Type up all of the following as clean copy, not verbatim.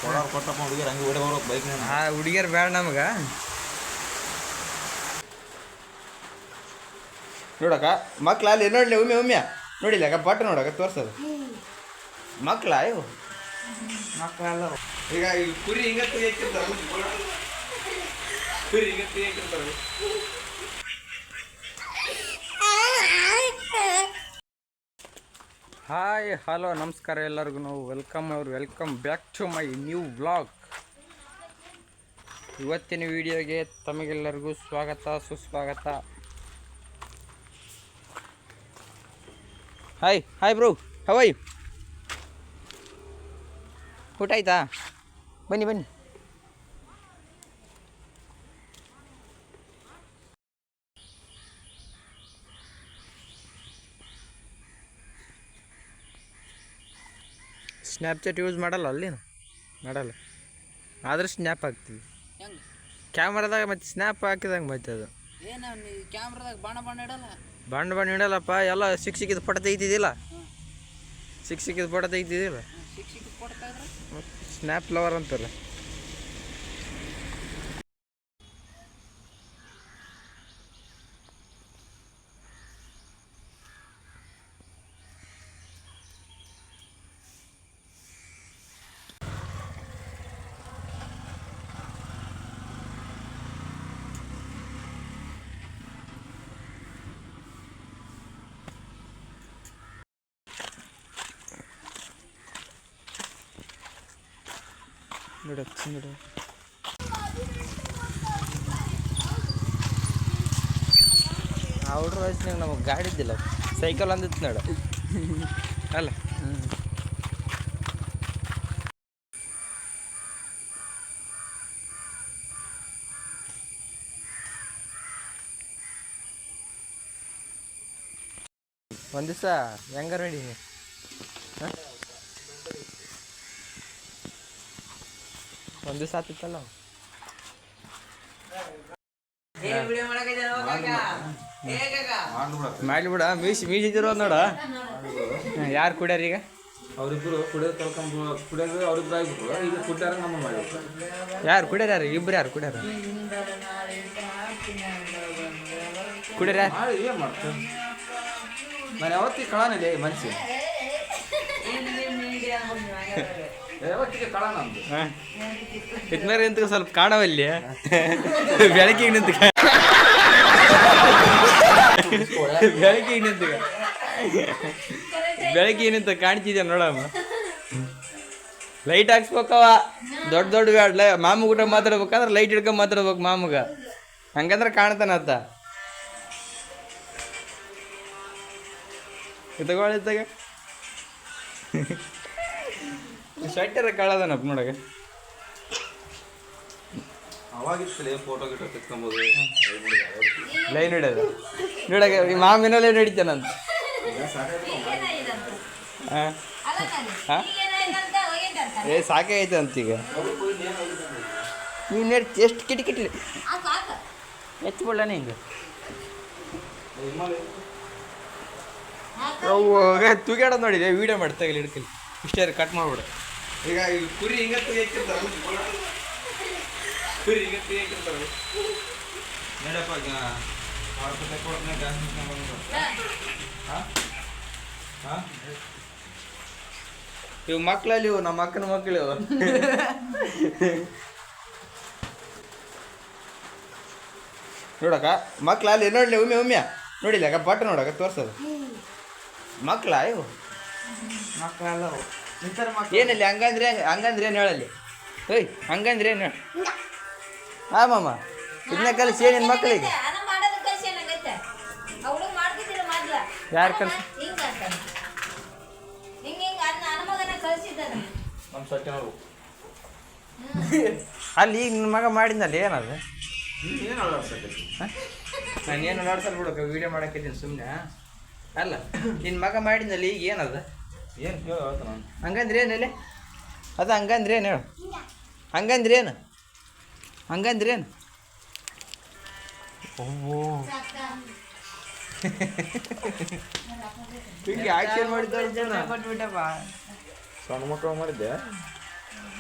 ಕೊಟ್ಟಪ್ಪ ಹುಡುಗಿಯರು ಹಂಗೆ ಓಡಿ ಬರೋಕೆ ಬೈಕ್ ಹುಡುಗಿಯರು ಬೇಡ ನಮಗೆ ನೋಡಕ್ಕ ಮಕ್ಳ ಅಲ್ಲಿ ನೋಡ್ಲಿ ಒಮ್ಮೆ ನೋಡಿಲ್ಲ ಅಕ್ಕ ಪಟ್ಟು ನೋಡಕ್ಕ ತೋರ್ಸೋದು ಮಕ್ಳ ಇವು ಮಕ್ಕಳೆಲ್ಲ ಈಗ ಈ ಕುರಿ ಹಿಂಗ ತೆಗಿರ್ತಾರೆ ಕುರಿ ಹಿಂಗ ತೆಗಿರ್ತಾರೆ ಹಾಯ್ ಹಲೋ ನಮಸ್ಕಾರ ಎಲ್ಲರಿಗೂ ನಾವು welcome back to my new vlog. ಇವತ್ತಿನ ವಿಡಿಯೋಗೆ ತಮಗೆಲ್ಲರಿಗೂ ಸ್ವಾಗತ ಸುಸ್ವಾಗತ. Hi bro, how are you? ಊಟ ಆಯ್ತಾ? ಬನ್ನಿ ಸ್ನ್ಯಾಪ್ಚಾಟ್ ಯೂಸ್ ಮಾಡಲ್ಲ ಮಾಡಲ್ಲ ಆದ್ರೆ ಸ್ನ್ಯಾಪ್ ಹಾಕ್ತೀವಿ ಕ್ಯಾಮ್ರಾದಾಗ. ಮತ್ತು ಸ್ನ್ಯಾಪ್ ಹಾಕಿದಂಗೆ ಮತ್ತೆ ಅದು ಕ್ಯಾಮ್ರಾದಾಗ ಬಣ್ಣ ಇಡಲ್ಲಪ್ಪ. ಎಲ್ಲ ಸಿಕ್ಕಿದ ಫೋಟೋ ತೆಗಿತಿದ್ದಿಲ್ಲ, ಸಿಕ್ಕಿದ ಫೋಟೋ ತೆಗಿತಿದ್ದಿಲ್ಲ. ಸ್ನ್ಯಾಪ್ ಲವರ್ ಅಂತಾರೆ. ನೋಡ ಹುಡ್ರ ವಯಸ್ಸಿನಾಗ ನಮಗೆ ಗಾಡಿ ಇದ್ದಿಲ್ಲ, ಸೈಕಲ್ ಅಂದಿತ್ತು ನೋಡ ಅಲ್ಲ. ಒಂದು ದಿವಸ ಹೆಂಗಾರ ನಡಿ ಒಂದು ದಿವಸ ಆತಿತ್ತಲ್ಲ ಮಾಡ್ಬಿಡ ಮೀಸಿದಿರೋ ನೋಡ. ಯಾರು ಕುಡ್ಯಾರ ಈಗ? ಅವರಿಬ್ಬರು ಕುಡಿಯೋದು ಕುಡಿಯೋದು ಅವ್ರಿಬ್ರು ಆಗಿಬಿಟ್ರು. ಈಗ ಕುಡ್ಯಾರ ನಮ್ಮ ಮಾಡಿಬಿಟ್ರು. ಯಾರು ಕುಡ್ಯಾರ? ಇಬ್ರು ಯಾರು ಕುಡ್ಯಾರ? ಏನು ಮಾಡ್ತಾರೆ? ನಾನು ಯಾವತ್ತಿಗೆ ಕಳಾನಿದೆ ಮನುಷ್ಯ, ಯಾವತ್ತಿಗೆ ಕಳ ನಮ್ದು. ಇದ್ಮೇಲೆ ನಿಂತು ಸ್ವಲ್ಪ ಕಾಣವಲ್ಲಿ ಬೆಳಕಿಗೆ ನಿಂತು ಬೆಳಕಿಗೆ ನಿಂತು ಕಾಣ್ತಿದ್ಯ ನೋಡಮ್ಮ. ಲೈಟ್ ಹಾಕ್ಸ್ಬೇಕವ ದೊಡ್ಡ ಮಾಮು ಊಟ ಮಾತಾಡ್ಬೇಕಂದ್ರೆ ಲೈಟ್ ಹಿಡ್ಕೊಂಡ್ ಮಾತಾಡ್ಬೇಕು ಮಾಮಗ, ಹಂಗಂದ್ರೆ ಕಾಣ್ತಾನತ್ತ. ತಗೊಳ್ಳಿತ್ತಾಗ ಸ್ವೆಟ್ಟರ್ ಕಾಳದನಪ್ಪ ನೋಡಗ. ಅವಾಗಿತ್ತಲೇ ಫೋಟೋ ಗಿಟೋ ತೆಕ್ಕೊಂಬೋದು, ಲೈನ್ ಹಿಡಿಯೋದು ನೋಡಗ. ಮಾಮಿನ ಲೈನ್ ಹಿಡಿತಾನಂತ. ಸಾಕಾಗೈತೆ ಅಂತ ಈಗ. ನೀನು ಎಷ್ಟು ಕಿಟಕಿಟ್ಲಿ ಎತ್ಕೊಳ್ಳಾನೆ ಹಿಂಗೆ ತೂಗಾಡೋದು ನೋಡಿದೆ. ವೀಡಿಯೋ ಮಾಡ್ತಾಗ ಹಿಡ್ಕಲಿ ಇಷ್ಟೇ ಕಟ್ ಮಾಡ್ಬಿಡ. ಈಗ ಈ ಕುರಿ ಹಿಂಗೆ ತೆಗಿರ್ತಾರೆ, ಕುರಿ ಹಿಂಗೆ ತೆಗಿರ್ತಾರೆ ನೋಡಪ್ಪ. ಇವು ಮಕ್ಕಳಲ್ಲಿ ಇವು ನಮ್ಮ ಅಕ್ಕನ ಮಕ್ಕಳು ಇವು. ನೋಡಕ್ಕ ಮಕ್ಳ ಅಲ್ಲಿ ನೋಡ್ಲಿ ಒಮ್ಮೆ ನೋಡಿಲ್ಲ ಅಕ್ಕ ಪಟ್ಟು ನೋಡಕ್ಕ ತೋರ್ಸೋದು ಮಕ್ಳ ಇವು ಮಕ್ಕಳೆಲ್ಲ. ಏನಲ್ಲಿ ಹಂಗಂದ್ರೆ ಏನು ಹೇಳಲ್ಲಿ? ಹಂಗಂದ್ರೆ ಏನು ಹೇಳ? ಮಾಮ ಇದನ್ನ ಕಲಿಸಿ ಏನೇನು ಮಕ್ಕಳಿಗೆ ಯಾರು ಕಲಿಸಿ? ಅಲ್ಲಿ ಈಗ ನನ್ನ ಮಗ ಮಾಡಿದ್ನಲ್ಲಿ ಏನದು? ನಾನೇನು ನೋಡ್ಸಲ್ ಬಿಡಕ್ಕ, ವೀಡಿಯೋ ಮಾಡಕ್ಕಿದ್ದೀನಿ ಸುಮ್ಮನೆ. ಅಲ್ಲ ನಿನ್ನ ಮಗ ಮಾಡಿದ್ನಲ್ಲಿ ಈಗ ಏನದ? ಏನು ಕೇಳ ನಾನು ಹಂಗಂದ್ರೆ ಏನಲ್ಲಿ ಅದು? ಹಂಗಂದ್ರೆ ಏನು ಹೇಳು? ಹಂಗಂದ್ರೆ ಏನು? ಹಿಂಗೆ ಆಕ್ಷನ್ ಮಾಡಿದ್ದಪ್ಪ. ಸಣ್ಣ ಮಕ್ಕಳು ಮಾಡಿದ್ದೆ.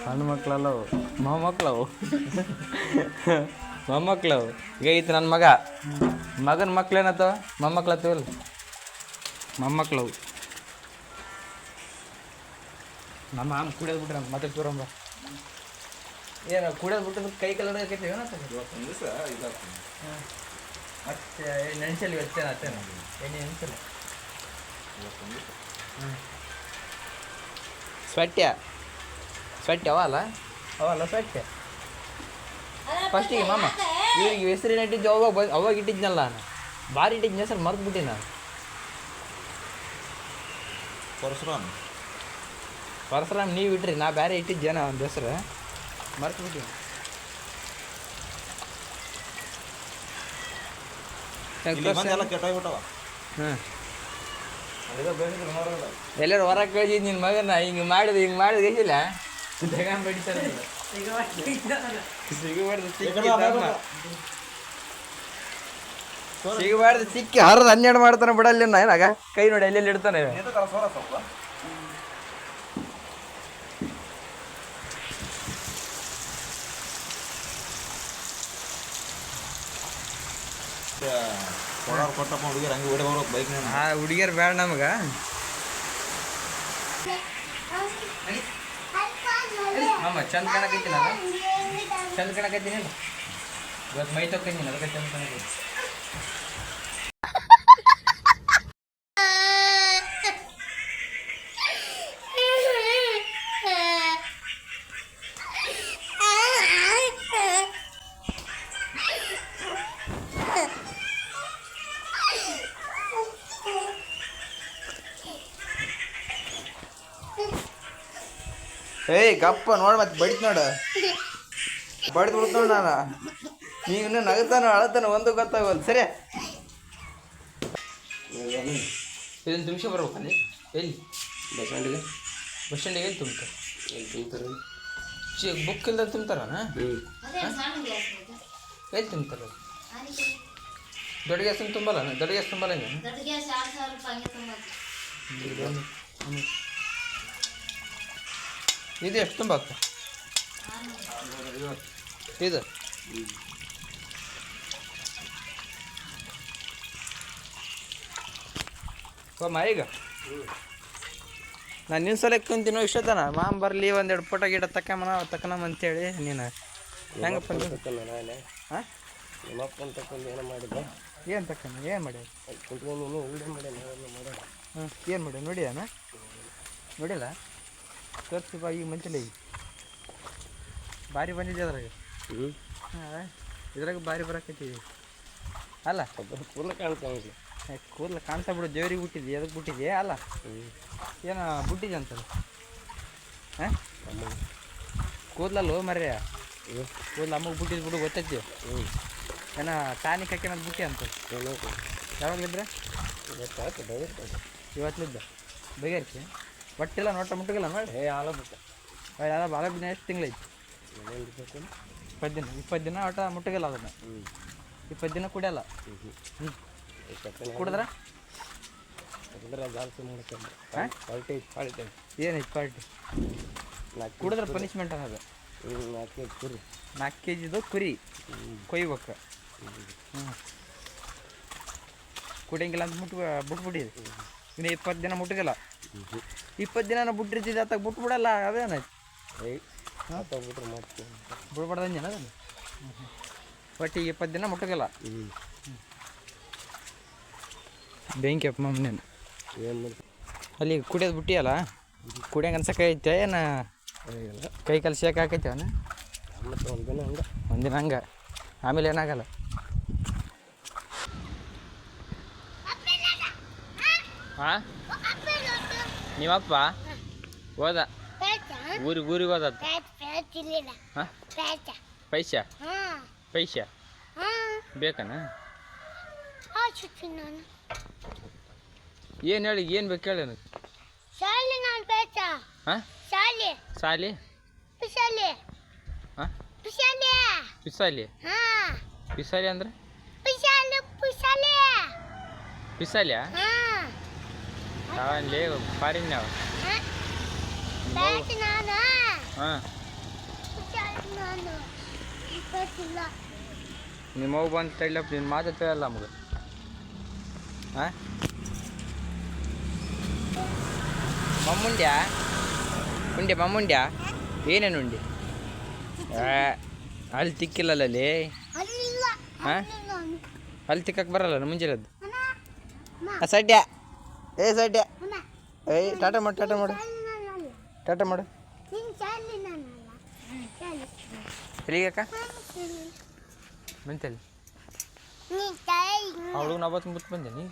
ಸಣ್ಣ ಮಕ್ಕಳಲ್ಲವು ಮೊಮ್ಮಕ್ಕಳವು ಮೊಮ್ಮಕ್ಕಳವು ಈಗ ಐತಿ ನನ್ನ ಮಗನ ಮಕ್ಳೇನತ್ತವ ಮೊಮ್ಮಕ್ಳತ್ತವಲ್ಲ ಮೊಮ್ಮಕ್ಕಳವು ನಮ್ಮ ಮಾಮ ಕುಡಿಯೋದು ಬಿಟ್ರೆ ಮತ್ತೆ ತೂರಂಬ ಏನು ಕುಡಿಯೋದು ಬಿಟ್ಟು ಕೈ ಕಲರ್ ಆಕೈತಿ ಇವತ್ತೊಂದು ದಿವಸ ಇದಾಗ್ತದೆ. ಮತ್ತೆ ನೆನ್ಸಲ್ಲಿ ಇವತ್ತೇನು ಅತ್ತೇನ ಎಣ್ಣೆ ನೆನ್ಸಲ್ಲ ಇವತ್ತೊಂದು ದಿವಸ ಸ್ವಟ್ಯ ಅವಲ್ಲ ಸ್ವಟ್ಯ ಫಸ್ಟಿಗೆ ಮಾಮ ಇವ್ರಿಗೆ ಹೆಸರಿನ ಇಟ್ಟಿದ್ದು ಅವಾಗ ಇಟ್ಟಿದ್ನಲ್ಲ ನಾನು ಭಾರಿ ಇಟ್ಟಿದ್ನ ಹೆಸರು ಮರ್ತ್ಬಿಟ್ಟಿ ನಾನು ಪರಶುರಾಮ್ ನೀವು ಇಟ್ರಿ ನಾ ಬೇರೆ ಇಟ್ಟಿದ್ದೇನ ಒಂದು ಹೆಸರು ಮರ್ತ್ಬಿಟ್ಟಿ ಹ್ಞೂ ಎಲ್ಲರೂ ಹೊರಗೆ ಕಳಿಸಿದ್ ನಿನ್ನ ಮಗನ ಹಿಂಗೆ ಮಾಡಿದ ಗೆಸಿಲ್ಲ ಬಡಿತಾರೆ ಸಿಗಬಾರ್ದು ಸಿಕ್ಕಿ ಹರಿದು 12 ಮಾಡ್ತಾನೆ ಬಿಡಲ್ಲ ಏನಾಗ ಕೈ ನೋಡಿ ಎಲ್ಲೆಲ್ಲಿ ಇಡ್ತಾನೆ ಕೊಟ್ಟಪ್ಪ ಹುಡುಗಿಯರು ಹಂಗೆ ಓಡಿ ಹೋಗ್ಬೇಕು ಬೈಕ್ ಆ ಹುಡುಗಿಯರು ಬೇಡ ನಮಗೆ ಮಾಮ ಚಂದ ಕಾಣಕೈತಿ ನಾನು ಚಂದ ಕಾಣಕೈತೀನಿ ಇವತ್ತು ಮೈ ತೊಗೊಂಡಿನಿ ಅದಕ್ಕೆ ಚಂದ ಕಾಣಕೈತಿ ಏಯ್ ಗಪ್ಪ ನೋಡಿ ಮತ್ತೆ ಬಡಿತ್ ನೋಡು ಬಡ್ದು ಬಿಡ್ತು ನೋಡು ನಾನು ನೀವು ಇನ್ನೂ ನಗತಾನೋ ಅಳತಾನೋ ಒಂದು ಗೊತ್ತಾಗಲ್ಲ ಸರಿ ಇದನ್ನು ತುಂಬಿಸಿ ಬರ್ಬೇಕಲ್ಲಿ ಎಲ್ಲಿ ಬಸ್ ಸ್ಟ್ಯಾಂಡಿಗೆ ಎಲ್ಲಿ ತುಂಬ್ತಾರೆ ಬುಕ್ ಇಲ್ದ ತುಂಬ್ತಾರಣ ಎಲ್ಲಿ ತುಂಬ್ತಾರೆ ದೊಡ್ಡ ಗ್ಯಾಸ್ ತುಂಬಲ್ಲ ದೊಡ್ಡ ಗ್ಯಾಸ್ ತುಂಬಲ್ಲ ಇದು ಎಷ್ಟು ತುಂಬ ಆಗ್ತದೆ ಇದು ಈಗ ನಾನು ನಿನ್ನ ಸಲ ಕುಂತೀನೋ ಇಷ್ಟತನ ಮಾಮ ಬರಲಿ ಒಂದೆರಡು ಫೋಟೋ ಗಿಡ ತಕ್ಕನಮ್ಮ ಅಂತೇಳಿ ನೀನು ಹೆಂಗಪ್ಪ ಹಾಂ ನಿಮ್ಮಪ್ಪನ ತಕೊಂಡು ಏನೋ ಮಾಡಿದ್ದೆ ಏನು ತಕ್ಕನ ಏನು ಮಾಡಿ ಹ್ಞೂ ಏನು ಮಾಡಿ ನೋಡಿಯಾನ ನೋಡಿಲ್ಲ ತೋರಿಸಿ ಬಾ ಈಗ ಮಂಚಲಿ ಭಾರಿ ಬಂದಿದೆ ಅದ್ರಾಗ ಹಾಂ ಇದ್ರಾಗ ಭಾರಿ ಬರಕೈತಿ ಅಲ್ಲ ಕೂದಲು ಕಾಣ್ತಾನೆ ಕೂದಲು ಕಾಣ್ತಾ ಬಿಡು ದೇವ್ರಿಗೆ ಬಿಟ್ಟಿದ್ದೆ ಅದಕ್ಕೆ ಬಿಟ್ಟಿದ್ದೆ ಅಲ್ಲ ಏನು ಬಿಟ್ಟಿದ್ದೆ ಅಂತಲ್ಲ ಹಾಂ ಕೂದಲಲ್ಲ ಮರ್ಯ ಕೂದಲು ಅಮ್ಮಗೆ ಬಿಟ್ಟಿದ್ದು ಬಿಡು ಗೊತ್ತೈತಿ ಏನ ಟಾನಿಕ್ ಹಾಕ್ಯನದು ಬಿಟ್ಟಿ ಅಂತ ಯಾವಾಗಲಿದ್ರೆ ಇವತ್ತಲಿದ್ದ ಬಗೆಹರಿಸಿ ಒಟ್ಟಿಲ್ಲ ನೋಟ ಮುಟ್ಟಿಗಿಲ್ಲ ನೋಡಿ ಹಾಲು ಬಿಟ್ಟು ಹಾಲ ಬಿದ್ದ ಎಷ್ಟು ತಿಂಗಳೈತಿ 20 ದಿನ ಒಟ್ಟ ಮುಟ್ಟಿಗಿಲ್ಲ ಅದನ್ನು 20 ದಿನ ಕುಡಿಯಲ್ಲ ಕುಡಿದ್ರೆ ಏನೈತಿ ಪಾರ್ಟಿ ಕುಡಿದ್ರೆ ಪನಿಷ್ಮೆಂಟ್ ಅನ್ನೋದು 4 kg ಕುರಿ ಕೊಯ್ಬೇಕು ಕುಡಿಯಂಗಿಲ್ಲ ಅಂತ ಬಿಟ್ಬಿಟ್ಟಿದೆ ಇನ್ನು 20 ದಿನ ಮುಟ್ಟಿಗಿಲ್ಲ 20 ದಿನ ಬಿಟ್ಟಿರ್ತಿದ್ದೆ ಆತಾಗ ಬಿಟ್ಬಿಡಲ್ಲ ಅದೇನಾಯ್ತು ಬಿಡ್ಬಾರ್ದಂಜನ ಅದನ್ನು ಒಟ್ಟು 20 ದಿನ ಮುಟ್ಟಿಗಿಲ್ಲ ಬೆಂಕಿ ಅಪ್ಪ ಮಮ್ಮನೇನು ಅಲ್ಲಿ ಕುಡಿಯೋದು ಬಿಟ್ಟಿಯಲ್ಲ ಕುಡಿಯಂಗೆ ಅನ್ಸಕ್ಕೈತೆ ಏನು ಕೈ ಕಾಲು ಶೇಕ್ ಹಾಕೈತೆ ಅವನು ಒಂದಿನ ಹಂಗೆ ಆಮೇಲೆ ಏನಾಗಲ್ಲ ಹಾಂ ನೀವಪ್ಪ ಹೋದ ಊರಿಗೆ ಹೋದ ಹಾಂ ಪೈಸಾ ಬೇಕನ ಏನು ಹೇಳಿ ಏನು ಬೇಕು ಹೇಳಿ ನನಗೆ ಹಾಂ ಸಾಲಿ ಹಾಂ ಪಿಸಾಲಿ ಅಂದ್ರೆ ಪಿಸಾಲಿಯಾ ನಾವಲ್ಲಿ ಫಾರಿನ್ ನಾವು ಹಾಂ ನಾನು ಇಪ್ಪತ್ತಿಲ್ಲ ನಿಮ್ಮ ಮಗು ಬಂದು ತಳ್ಳಪ್ಪ ನಿನ್ನ ಮಾತು ಕೇಳಲ್ಲ ನಮಗೆ ಹಾಂ ಮಮ್ಮುಂಡ್ಯಾ ಮಮ್ಮುಂಡ್ಯಾ ಏನೇನು ಉಂಡಿ ಅಲ್ಲಿ ತಿಕ್ಕಿಲ್ಲಲ್ಲಿ ಅಲ್ಲಿಲ್ಲ ಹಾಂ ನಾನು ಅಲ್ಲಿ ತಿಕ್ಕಕ್ಕೆ ಬರಲ್ಲ ಮುಂಜಾನೆದ್ದು ಅಮ್ಮ ಸಡ್ಯ ಸಡ್ಯ ಅಮ್ಮ ಏಯ್ ಟಾಟಾ ಮಾಡು ನಾನಲ್ಲ ಟಾಟಾ ಮಾಡು ನಿನ್ ಚಾಲಿ ನಾನಲ್ಲ ಚಾಲಿ ಎಲ್ಲಿಗಕ್ಕ ಮೆಂತಲ್ಲಿ ನೀನ್ ಚಾಲಿ ಅವಳು ನಾವತ್ತು ಮುತ್ತು ಬಂದೆ ನೀ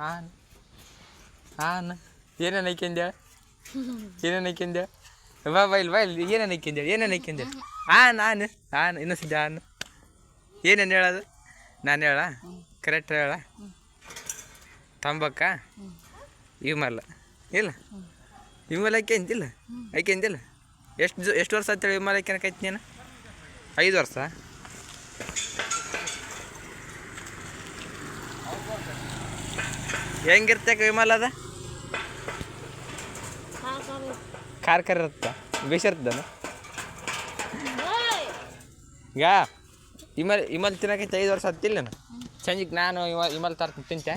ಹಾಂ ಏನೇನು ಐಕ್ಯಂದ್ಯ ಬಾ ಇಲ್ಲಿ ಏನೇನು ಐಕ್ಯಂದ್ಯ ನಾನು ಇನ್ನೊಂದು ನಾನು ಏನೇನು ಹೇಳೋದು ನಾನು ಹೇಳ ಕರೆಕ್ಟ್ ಹೇಳ ತಂಬಕ್ಕ ವಿಮಲ್ ಇಲ್ಲ ವಿಮಲ್ ಐಕ್ಯಂತಿಲ್ಲ ಎಷ್ಟು ವರ್ಷ ಅಂತೇಳಿ ವಿಮಲ್ ಐಕ್ಯನಕೈತಿ ನೀನು 5 ವರ್ಷ ಹೆಂಗಿರ್ತಕ್ಕ ವಿಮಲ್ ಅದ ಖಾರ ಇರುತ್ತ ಬೇಸಿರ್ತದಾನ ಈಗ ವಿಮಲ್ ತಿನ್ನಕೈತೆ 5 ವರ್ಷ ಹತ್ತಿಲ್ಲ ನಾನು ಸಂಜೆಗೆ ನಾನು ವಿಮಲ್ ತರ್ತೀನಿ ತಿಂತೆ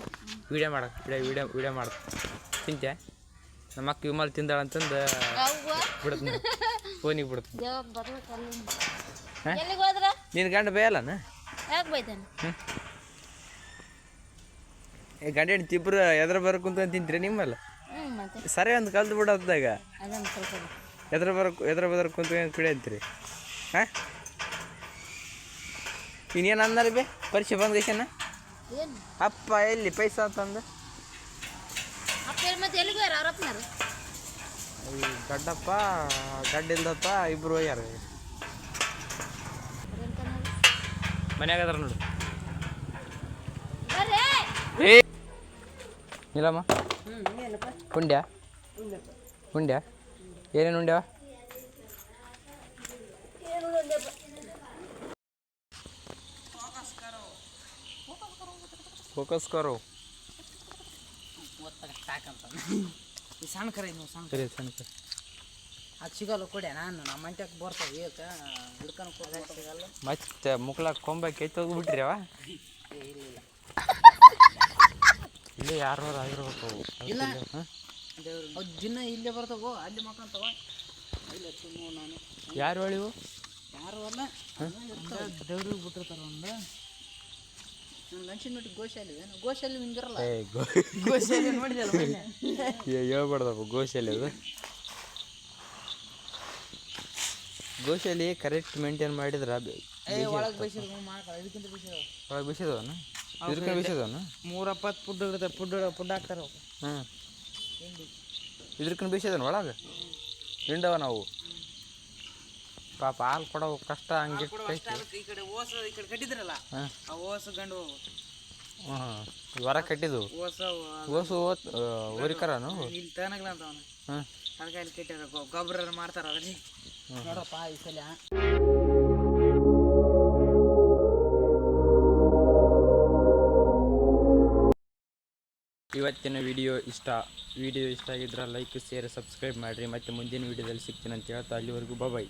ವೀಡಿಯೋ ಮಾಡಕ್ಕೆ ವೀಡಿಯೋ ಮಾಡಕ್ಕೆ ತಿಂತೆ ನಮ್ಮ ಅಕ್ಕ ವಿಮಲ್ ತಿಂದಾಳ ಅಂತಂದು ಬಿಡುತ್ತೆ ಫೋನಿಗೆ ಬಿಡುತ್ತೆ ಎಲ್ಲಿಗೆ ಹೋದ್ರ ನಿನ್ನ ಗಂಡ ಬೇಯಲ್ಲನ ಯಾಕೆ ಬೈತಾನೆ ಗಂಡ ಹೆಂಡ್ತಿ ಇಬ್ಬರು ಎದ್ರ ಬರಕುಂತ ತಿಂತೀರಿ ನಿಮ್ಮಲ್ಲ ಮತ್ತೆ ಸರಿ ಒಂದು ಕಲ್ತು ಬಿಡೋದಾಗ ಅದನ್ನು ಸ್ವಲ್ಪ ಎದ್ರ ಬದ್ರ ಕುಂತ ಕುಡಿ ಅಂತೀರಿ ಹಾಂ ಇನ್ನೇನು ಅಂದಾರ ಬೇ ಪರೀಕ್ಷೆ ಬಂದೇಶನ ಏನು ಅಪ್ಪ ಎಲ್ಲಿ ಪೈಸಾ ಅಂತಂದು ಅಪ್ಪ ಮತ್ತೆ ಎಲ್ಲಿಗೆ ಹೋಗ್ಯಾರ ಅವ್ರಪ್ಪನಾರು ಗಡ್ಡಪ್ಪ ಗಡ್ಡ ಇಲ್ದಪ್ಪ ಇಬ್ರು ಹೋಗ್ಯಾರ ಮನ್ಯಾಗ ಅದಾರ ನೋಡು ಏ ಇಲ್ಲಮ್ಮ ಉಂಡ್ಯಾ ಏನೇನು ಉಂಡ್ಯಾವ ಫೋಕಸ್ ಕರೋ ಈ ಸಣ್ಣ ಕರ ನೀವು ಸಣ್ಣ ಸರಿ ಸಣ್ಣ ಅದು ಸಿಗಲ್ಲ ಕೊಡೆ ನಾನು ನಮ್ಮ ಮಂಟ್ಯಕ್ಕೆ ಬರ್ತಾವೆ ಏಕ ಹಿಡ್ಕೊಂಡು ಕೊಡ್ಬೇಕು ಸಿಗಲ್ಲ ಮತ್ತೆ ಮುಕ್ಳ ಕೊಂಬ ಕೆತ್ತೋಗ್ಬಿಟ್ರಿ ಅವ ಇಲ್ಲ ಇಲ್ಲಿ ಯಾರು ಆಗಿರ್ಬೇಕು ಇಲ್ಲ ಅವು ದಿನ ಇಲ್ಲೇ ಬರ್ತಾವೋ ಅಲ್ಲಿ ಮಕ್ಕಂತಾವ ಇಲ್ಲ ಸುಮ್ಮನೆ ನಾನು ಯಾರು ಹೇಳಿವು ಯಾರು ಅಲ್ಲ ದೇವ್ರಿಗೆ ಬಿಟ್ಟಿರ್ತಾರ ಒಂದು ನನ್ನ ಲಂಚಿನ ಮಟ್ಟಿಗೆ ಗೋಶಾಲಿ ಹಿಂಗಿರಲ್ಲ ಗೋಶಾಲಿ ನೋಡಿದಲ್ಲ ಹೇಳ್ಬಾರ್ದಪ್ಪ ಗೋಶಾಲಿ ಅದು ಗೋಶಾಲಿ ಕರೆಕ್ಟ್ ಮೇಂಟೈನ್ ಮಾಡಿದ್ರ ಒಳಗೆ ಬೈಸಿದ್ರು ಮಾಡ್ತಾರೆ ಇದಕ್ಕಿಂತ ಬೈಸಿದ್ರು ಒಳಗೆ ಬಿಸಿದವನು ಇದಕ್ಕೆ ಬಿಸಿದವನು 170 ಫುಡ್ ಇರುತ್ತೆ ಫುಡ್ ಹಾಕ್ತಾರೆ ಹ್ಞೂ ಇದ್ರಕನ್ ಬಿಸಿದವನು ಒಳಗೆ ಹಿಂಡವ ನಾವು ಪಾಪ ಹಾಲು ಕೊಡೋ ಕಷ್ಟ ಹಂಗೆ ಈ ಕಡೆ ಓಸ ಈ ಕಡೆ ಕಟ್ಟಿದ್ರಲ್ಲ ಹಾಂ ಆ ಓಸ ಗಂಡು ಹಾಂ ಹೊರ ಕಟ್ಟಿದ್ದು ಓಸು ಓರಿಕರನು ಇಲ್ಲಿ ತಗನಗ್ಲ ಅಂತ ಅವನು ಹಾಂ ಅದಕ್ಕೆ ಅಲ್ಲಿ ಕಟ್ಟಾರ ಗೊಬ್ಬರ ಮಾಡ್ತಾರ ಅದ್ರಲ್ಲಿ ನೋಡಪ್ಪ ಈ ಸಲ ಇವತ್ತಿನ ವಿಡಿಯೋ ಇಷ್ಟ ಆಗಿದ್ರೆ ಲೈಕ್ ಶೇರ್ ಸಬ್ಸ್ಕ್ರೈಬ್ ಮಾಡಿರಿ ಮತ್ತು ಮುಂದಿನ ವಿಡಿಯೋದಲ್ಲಿ ಸಿಗ್ತೀನಿ ಅಂತ ಹೇಳ್ತಾ ಅಲ್ಲಿವರೆಗೂ ಬಾಯ್